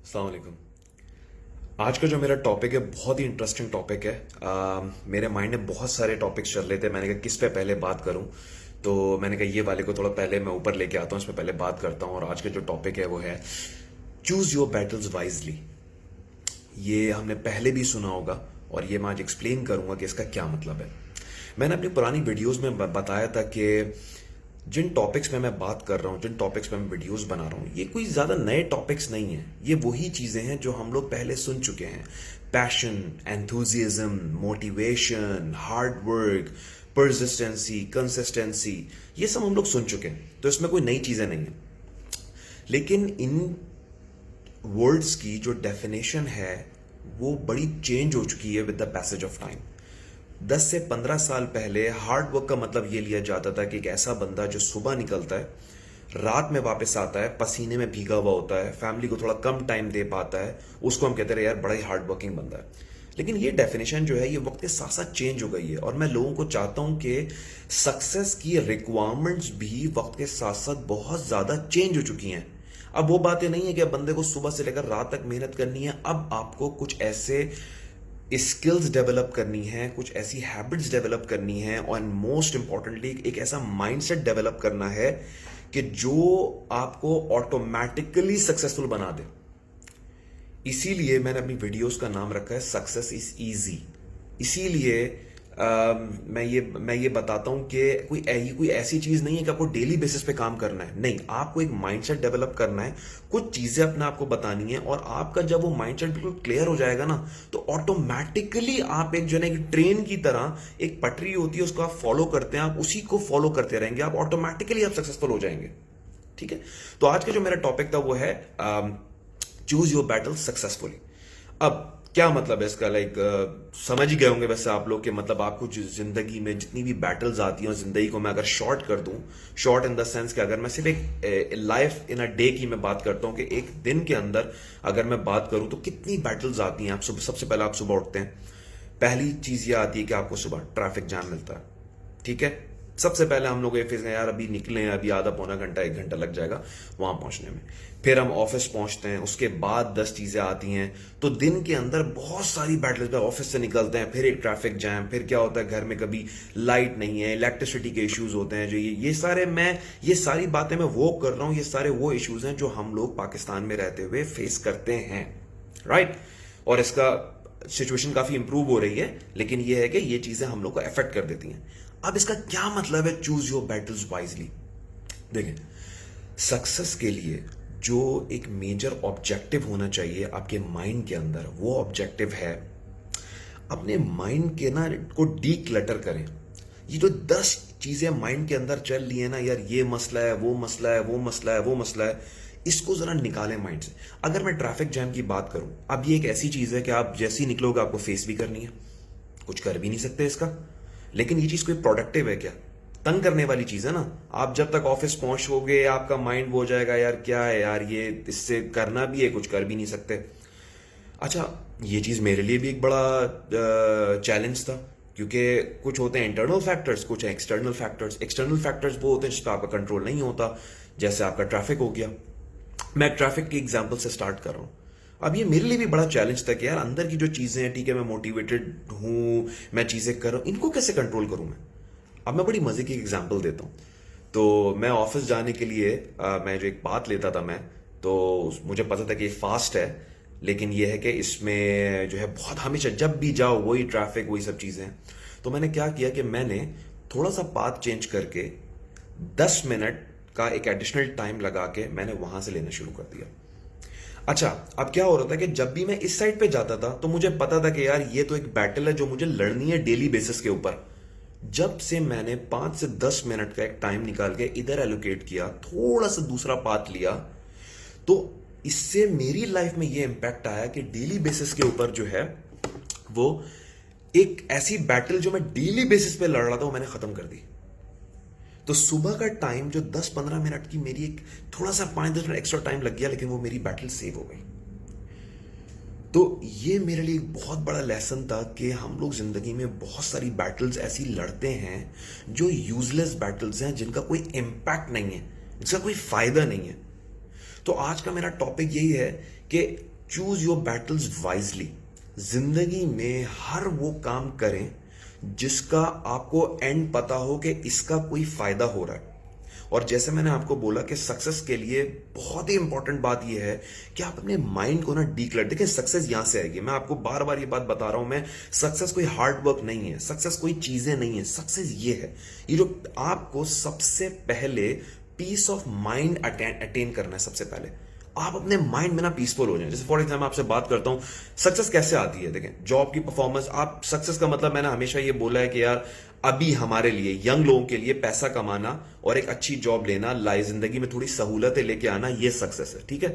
अस्सलाम वालेकुम। आज का जो मेरा टॉपिक है बहुत ही इंटरेस्टिंग टॉपिक है। मेरे माइंड में बहुत सारे टॉपिक्स चल रहे थे, मैंने कहा किस पे पहले बात करूं। तो मैंने कहा ये वाले को थोड़ा पहले मैं ऊपर लेके आता हूं, इस पे पहले बात करता हूं। और आज का जो टॉपिक है वो है चूज योर बैटल्स वाइजली। ये हमने पहले भी सुना होगा और ये मैं आज एक्सप्लेन करूंगा कि इसका क्या मतलब है। मैंने अपनी पुरानी वीडियोस में बताया था कि जिन टॉपिक्स में मैं बात कर रहा हूँ, जिन टॉपिक्स पे मैं वीडियोस बना रहा हूँ, ये कोई ज़्यादा नए टॉपिक्स नहीं है। ये वही चीज़ें हैं जो हम लोग पहले सुन चुके हैं। Passion, enthusiasm, motivation, hard work, persistency, consistency, ये सब हम लोग सुन चुके हैं, तो इसमें कोई नई चीज़ें नहीं है। लेकिन इन वर्ड्स की जो डेफिनेशन है वो बड़ी चेंज हो चुकी है with the passage of time. 10 से 15 साल पहले हार्ड वर्क का मतलब ये लिया जाता था कि एक ऐसा बंदा जो सुबह निकलता है, रात में वापस आता है, पसीने में भीगा हुआ होता है, फैमिली को थोड़ा कम टाइम दे पाता है, उसको हम कहते रहे यार बड़ा ही हार्ड वर्किंग बंदा है। लेकिन ये डेफिनेशन जो है ये वक्त के साथ साथ चेंज हो गई है, और मैं लोगों को चाहता हूं कि सक्सेस की रिक्वायरमेंट्स भी वक्त के साथ साथ बहुत ज्यादा चेंज हो चुकी हैं। अब वो बातें नहीं है कि बंदे को सुबह से लेकर रात तक मेहनत करनी है। अब आपको कुछ ऐसे स्किल्स डेवलप करनी है, कुछ ऐसी हैबिट्स डेवलप करनी है, और मोस्ट इंपॉर्टेंटली एक ऐसा माइंडसेट डेवलप करना है कि जो आपको ऑटोमेटिकली सक्सेसफुल बना दे। इसीलिए मैंने अपनी वीडियोस का नाम रखा है सक्सेस इज इजी। इसीलिए मैं ये बताता हूं कि कोई ऐसी चीज नहीं है कि आपको डेली बेसिस पे काम करना है। नहीं, आपको एक माइंडसेट डेवलप करना है, कुछ चीजें अपने आपको बतानी है, और आपका जब वो माइंडसेट बिल्कुल क्लियर हो जाएगा ना, तो ऑटोमेटिकली आप एक जो है एक ट्रेन की तरह, एक पटरी होती है उसको आप फॉलो करते हैं, आप उसी को फॉलो करते रहेंगे, आप ऑटोमेटिकली आप सक्सेसफुल हो जाएंगे। ठीक है, तो आज का जो मेरा टॉपिक था वो है चूज योर बैटल सक्सेसफुली। अब क्या मतलब है इसका, समझ ही गए होंगे वैसे आप लोग, के मतलब आपको जिंदगी में जितनी भी बैटल्स आती हैं, जिंदगी को मैं अगर शॉर्ट कर दूं, शॉर्ट इन द सेंस कि अगर मैं सिर्फ एक लाइफ इन अ डे की मैं बात करता हूं कि एक दिन के अंदर अगर मैं बात करूं तो कितनी बैटल्स आती हैं। आप सुबह, सबसे पहले आप सुबह उठते हैं, पहली चीज ये आती है कि आपको सुबह ट्रैफिक जाम मिलता है। ठीक है, सबसे पहले हम लोग ये फेस यार अभी निकले हैं, अभी आधा पौना घंटा 1 घंटा लग जाएगा वहां पहुंचने में। फिर हम ऑफिस पहुंचते हैं, उसके बाद 10 चीजें आती हैं। तो दिन के अंदर बहुत सारी बैटल्स, ऑफिस से निकलते हैं, फिर एक ट्रैफिक जैम, फिर क्या होता है घर में कभी लाइट नहीं है, इलेक्ट्रिसिटी के इश्यूज होते हैं, जो ये सारी बातें मैं वो कर रहा हूं, ये सारे वो इश्यूज हैं जो हम लोग पाकिस्तान में रहते हुए फेस करते हैं, राइट। और इसका सिचुएशन काफी इंप्रूव हो रही है, लेकिन ये है कि ये चीजें हम लोग को अफेक्ट कर देती हैं। अब इसका क्या मतलब है चूज योर बैटल्स वाइजली। देखिए, सक्सेस के लिए जो एक मेजर ऑब्जेक्टिव होना चाहिए आपके माइंड के अंदर, वो ऑब्जेक्टिव है अपने माइंड के ना को डी क्लटर करें। ये जो 10 चीजें माइंड के अंदर चल रही है ना, यार ये मसला है, वो मसला है, वो मसला है, वो मसला है, इसको जरा निकालें माइंड से। अगर मैं ट्रैफिक जैम की बात करूं, अब ये एक ऐसी चीज है कि आप जैसे ही निकलोगे आपको फेस भी करनी है, कुछ कर भी नहीं सकते इसका। लेकिन ये चीज कोई प्रोडक्टिव है क्या? तंग करने वाली चीज है ना। आप जब तक ऑफिस पहुंचोगे आपका माइंड वो हो जाएगा, यार क्या है यार, ये इससे करना भी है, कुछ कर भी नहीं सकते। अच्छा, ये चीज मेरे लिए भी एक बड़ा चैलेंज था, क्योंकि कुछ होते हैं इंटरनल फैक्टर्स, कुछ है एक्सटर्नल फैक्टर्स। एक्सटर्नल फैक्टर्स वो होते हैं जिस पर आपका कंट्रोल नहीं होता, जैसे आपका ट्रैफिक हो गया। मैं ट्रैफिक की एग्जाम्पल से स्टार्ट कर रहा हूं। अब ये मेरे लिए भी बड़ा चैलेंज था कि यार अंदर की जो चीजें हैं, ठीक है मैं मोटिवेटेड हूं, मैं चीजें कर रहा हूं, इनको कैसे कंट्रोल करूं मैं। अब मैं बड़ी मजे की एग्जांपल देता हूं। तो मैं ऑफिस जाने के लिए मैं जो एक बात लेता था मैं, तो मुझे पता था कि ये फास्ट है, लेकिन ये है कि इसमें जो है बहुत, हमेशा जब भी जाओ वही ट्रैफिक, वही सब चीजें हैं। तो मैंने क्या किया कि मैंने थोड़ा सा पाथ चेंज करके 10 मिनट का एक एडिशनल टाइम लगा के मैंने वहां से लेना शुरू कर दिया। अच्छा, अब क्या हो रहा था कि जब भी मैं इस साइड पे जाता था तो मुझे पता था कि यार ये तो एक बैटल है जो मुझे लड़नी है डेली बेसिस के ऊपर। जब से मैंने 5 से 10 मिनट का एक टाइम निकाल के इधर एलोकेट किया, थोड़ा सा दूसरा पाथ लिया, तो इससे मेरी लाइफ में ये इंपैक्ट आया कि डेली बेसिस के ऊपर जो है वो एक ऐसी बैटल जो मैं डेली बेसिस पे लड़ रहा था वो मैंने खत्म कर दी। तो सुबह का टाइम जो 10-15 मिनट की मेरी एक थोड़ा सा 5-10 मिनट एक्स्ट्रा टाइम लग गया, लेकिन वो मेरी बैटल सेव हो गई। तो ये मेरे लिए एक बहुत बड़ा लेसन था कि हम लोग जिंदगी में बहुत सारी बैटल्स ऐसी लड़ते हैं जो यूजलेस बैटल्स हैं, जिनका कोई इंपैक्ट नहीं है, जिसका कोई फायदा नहीं है। तो आज का मेरा टॉपिक यही है कि चूज योर बैटल्स वाइजली। जिंदगी में हर वो काम करें जिसका आपको एंड पता हो कि इसका कोई फायदा हो रहा है। और जैसे मैंने आपको बोला कि सक्सेस के लिए बहुत ही इंपॉर्टेंट बात यह है कि आप अपने माइंड को ना डीक्लटर। देखिए सक्सेस यहां से आएगी, मैं आपको बार बार ये बात बता रहा हूं। मैं सक्सेस कोई हार्ड वर्क नहीं है, सक्सेस कोई चीजें नहीं है, सक्सेस ये है, ये जो आपको सबसे पहले पीस ऑफ माइंड अटेन करना है। सबसे पहले आप अपने माइंड में ना पीसफुल हो जाए। जैसे फॉर एग्जाम्पल आपसे बात करता हूं, सक्सेस कैसे आती है। देखें जॉब की परफॉर्मेंस, आप सक्सेस का मतलब मैंने हमेशा ये बोला है कि यार अभी हमारे लिए यंग लोगों के लिए पैसा कमाना और एक अच्छी जॉब लेना, लाइफ जिंदगी में थोड़ी सहूलतें लेके आना, ये सक्सेस है। ठीक है,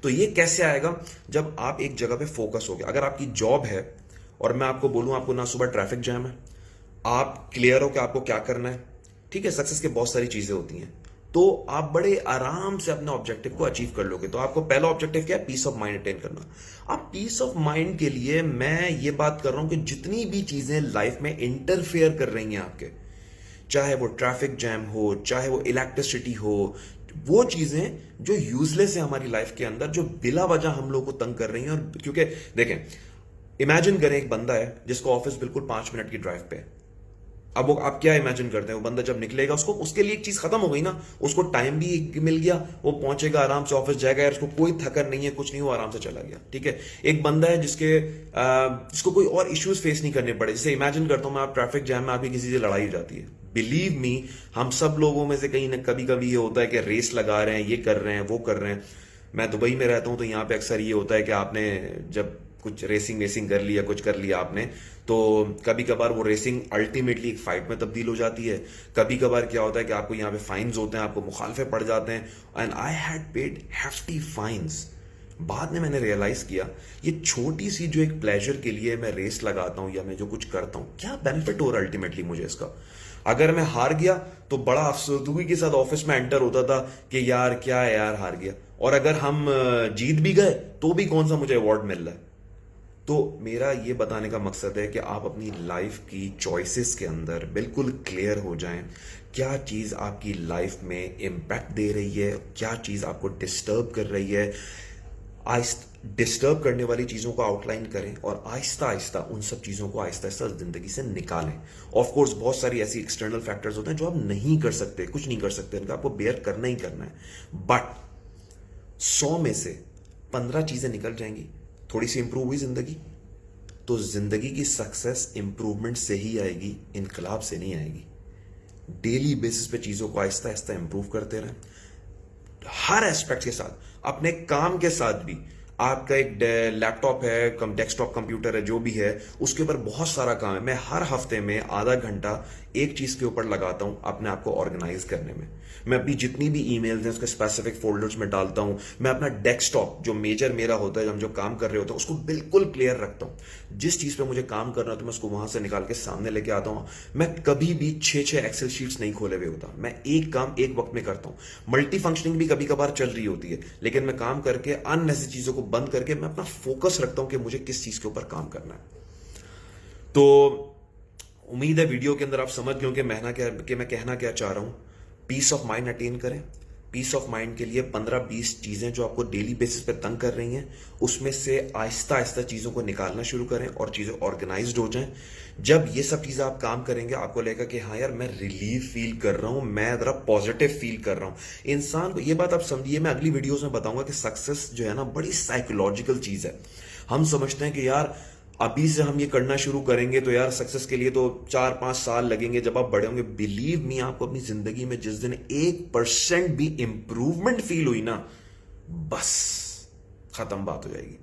तो ये कैसे आएगा? जब आप एक जगह पे फोकस हो गया। अगर आपकी जॉब है और मैं आपको बोलूं आपको ना सुबह ट्रैफिक जैम है, आप क्लियर हो कि आपको क्या करना है। ठीक है, सक्सेस के बहुत सारी चीजें होती हैं, तो आप बड़े आराम से अपने ऑब्जेक्टिव को अचीव कर लोगे। तो आपको पहला ऑब्जेक्टिव क्या है? पीस ऑफ माइंड अटेन करना। अब पीस ऑफ माइंड के लिए मैं ये बात कर रहा हूं कि जितनी भी चीजें लाइफ में इंटरफेयर कर रही हैं आपके, चाहे वो ट्रैफिक जैम हो, चाहे वो इलेक्ट्रिसिटी हो, वो चीजें जो यूजलेस है हमारी लाइफ के अंदर, जो बिला वजह हम लोग को तंग कर रही हैं। और क्योंकि देखें, इमेजिन करें एक बंदा है जिसको ऑफिस बिल्कुल 5 मिनट की ड्राइव पे है। अब वो आप क्या इमेजिन करते हैं, वो बंदा जब निकलेगा उसको, उसके लिए एक चीज खत्म हो गई ना, उसको टाइम भी मिल गया, वो पहुंचेगा आराम से ऑफिस जाएगा, यार उसको कोई थकन नहीं है, कुछ नहीं, वो आराम से चला गया। ठीक है, एक बंदा है जिसको कोई और इश्यूज फेस नहीं करने पड़े। जैसे इमेजिन करता हूं मैं, आप ट्रैफिक जैम में आपकी किसी से लड़ाई हो जाती है, बिलीव मी, हम सब लोगों में से कहीं ना कभी कभी ये होता है कि रेस लगा रहे हैं, ये कर रहे हैं, वो कर रहे हैं। मैं दुबई में रहता हूं तो यहाँ पे अक्सर ये होता है कि आपने जब कुछ रेसिंग वेसिंग कर लिया, कुछ कर लिया आपने, तो कभी कभार वो रेसिंग अल्टीमेटली एक फाइट में तब्दील हो जाती है। कभी कभार क्या होता है कि आपको यहाँ पे फाइन्स होते हैं, आपको मुखालफे पड़ जाते हैं, and I had paid hefty fines. बाद में मैंने रियलाइज किया ये छोटी सी जो एक प्लेजर के लिए मैं रेस लगाता हूं या मैं जो कुछ करता हूं, क्या बेनिफिट हो रहा है अल्टीमेटली मुझे इसका। अगर मैं हार गया तो बड़ा अफसोसदगी के साथ ऑफिस में एंटर होता था कि यार क्या है यार, हार गया। और अगर हम जीत भी गए तो भी कौन सा मुझे अवार्ड मिल रहा है। तो मेरा ये बताने का मकसद है कि आप अपनी लाइफ की चॉइसेस के अंदर बिल्कुल क्लियर हो जाएं। क्या चीज आपकी लाइफ में इंपैक्ट दे रही है, क्या चीज आपको डिस्टर्ब कर रही है। डिस्टर्ब करने वाली चीजों को आउटलाइन करें और आहिस्ता आहिस्ता उन सब चीजों को आहिस्ता आहिस्ता जिंदगी से निकालें। ऑफ कोर्स बहुत सारी ऐसी एक्सटर्नल फैक्टर्स होते हैं जो आप नहीं कर सकते, कुछ नहीं कर सकते, इनका आपको बेयर करना ही करना है। बट 100 में से 15 चीजें निकल जाएंगी, थोड़ी सी इंप्रूव हुई जिंदगी, तो जिंदगी की सक्सेस इंप्रूवमेंट से ही आएगी, इनकलाब से नहीं आएगी। डेली बेसिस पे चीजों को आहिस्ता आहिस्ता इंप्रूव करते रहें, हर एस्पेक्ट के साथ, अपने काम के साथ भी। आपका एक लैपटॉप है, डेस्कटॉप कंप्यूटर है, जो भी है, उसके ऊपर बहुत सारा काम है। मैं हर हफ्ते में आधा घंटा एक चीज के ऊपर लगाता हूं अपने आप को ऑर्गेनाइज करने में। मैं अपनी जितनी भी ईमेल्स हैं उसके स्पेसिफिक फोल्डर्स में डालता हूं। मैं अपना डेस्कटॉप जो मेजर मेरा होता है, हम जो काम कर रहे होते हैं, उसको बिल्कुल क्लियर रखता हूं। जिस चीज पे मुझे काम करना है तो मैं उसको वहां से निकाल के सामने लेके आता हूं। मैं कभी भी 6 एक्सेल शीट्स नहीं खोले हुए होता, मैं एक काम एक वक्त में करता हूं। मल्टी फंक्शनिंग भी कभी कभार चल रही होती है, लेकिन मैं काम करके अननेसेसरी चीजों को बंद करके मैं अपना फोकस रखता हूं कि मुझे किस चीज के ऊपर काम करना है। तो उम्मीद है वीडियो के अंदर आप समझ गए कि मैं कहना क्या चाह रहा हूं। पीस ऑफ माइंड अटेन करें। पीस ऑफ माइंड के लिए 15-20 चीजें जो आपको डेली बेसिस पे तंग कर रही हैं, उसमें से आहिस्ता आहिस्ता चीजों को निकालना शुरू करें और चीजें ऑर्गेनाइज्ड हो जाएं। जब ये सब चीजें आप काम करेंगे, आपको लगेगा कि हाँ यार मैं रिलीफ फील कर रहा हूं, मैं जरा पॉजिटिव फील कर रहा हूं। इंसान को ये बात आप समझिए, मैं अगली वीडियोस में बताऊंगा कि सक्सेस जो है ना बड़ी साइकोलॉजिकल चीज है। हम समझते हैं कि यार अभी से हम ये करना शुरू करेंगे तो यार सक्सेस के लिए तो 4-5 साल लगेंगे, जब आप बड़े होंगे। बिलीव मी, आपको अपनी जिंदगी में जिस दिन 1% भी इंप्रूवमेंट फील हुई ना, बस खत्म बात हो जाएगी।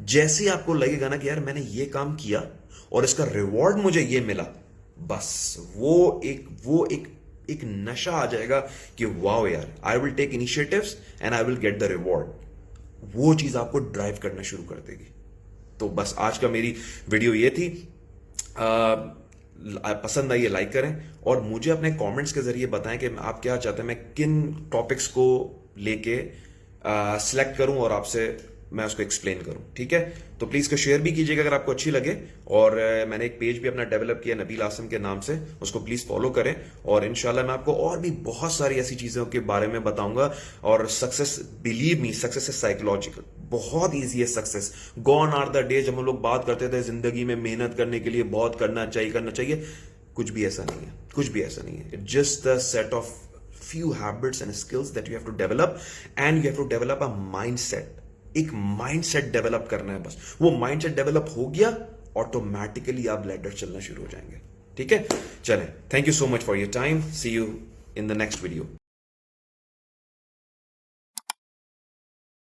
जैसे ही आपको लगेगा ना कि यार मैंने ये काम किया और इसका रिवॉर्ड मुझे ये मिला, बस वो एक नशा आ जाएगा कि वाओ यार, I will take initiatives and I will get the reward. वो चीज आपको ड्राइव करना शुरू कर देगी। तो बस आज का मेरी वीडियो ये थी। पसंद आई है लाइक करें और मुझे अपने कमेंट्स के जरिए बताएं कि आप क्या चाहते हैं, मैं किन टॉपिक्स को लेके सिलेक्ट करूं और आपसे मैं उसको एक्सप्लेन करूं, ठीक है? तो प्लीज इसको शेयर भी कीजिएगा अगर आपको अच्छी लगे। और मैंने एक पेज भी अपना डेवलप किया नबील आसम के नाम से, उसको प्लीज फॉलो करें। और इंशाल्लाह मैं आपको और भी बहुत सारी ऐसी चीजों के बारे में बताऊंगा। और success, believe me, success is psychological, बहुत ईजी है success. Gone are the day जब हम लोग बात करते थे जिंदगी में मेहनत करने के लिए बहुत करना चाहिए। कुछ भी ऐसा नहीं है, कुछ भी ऐसा नहीं है। It's just the set of few habits and skills that you have to develop, and you have to develop a mindset। एक माइंडसेट डेवलप करना है बस। वो माइंडसेट डेवलप हो गया, ऑटोमेटिकली आप लैडर चलना शुरू हो जाएंगे, ठीक है? चलें, thank you so much for your time, see you in the next video.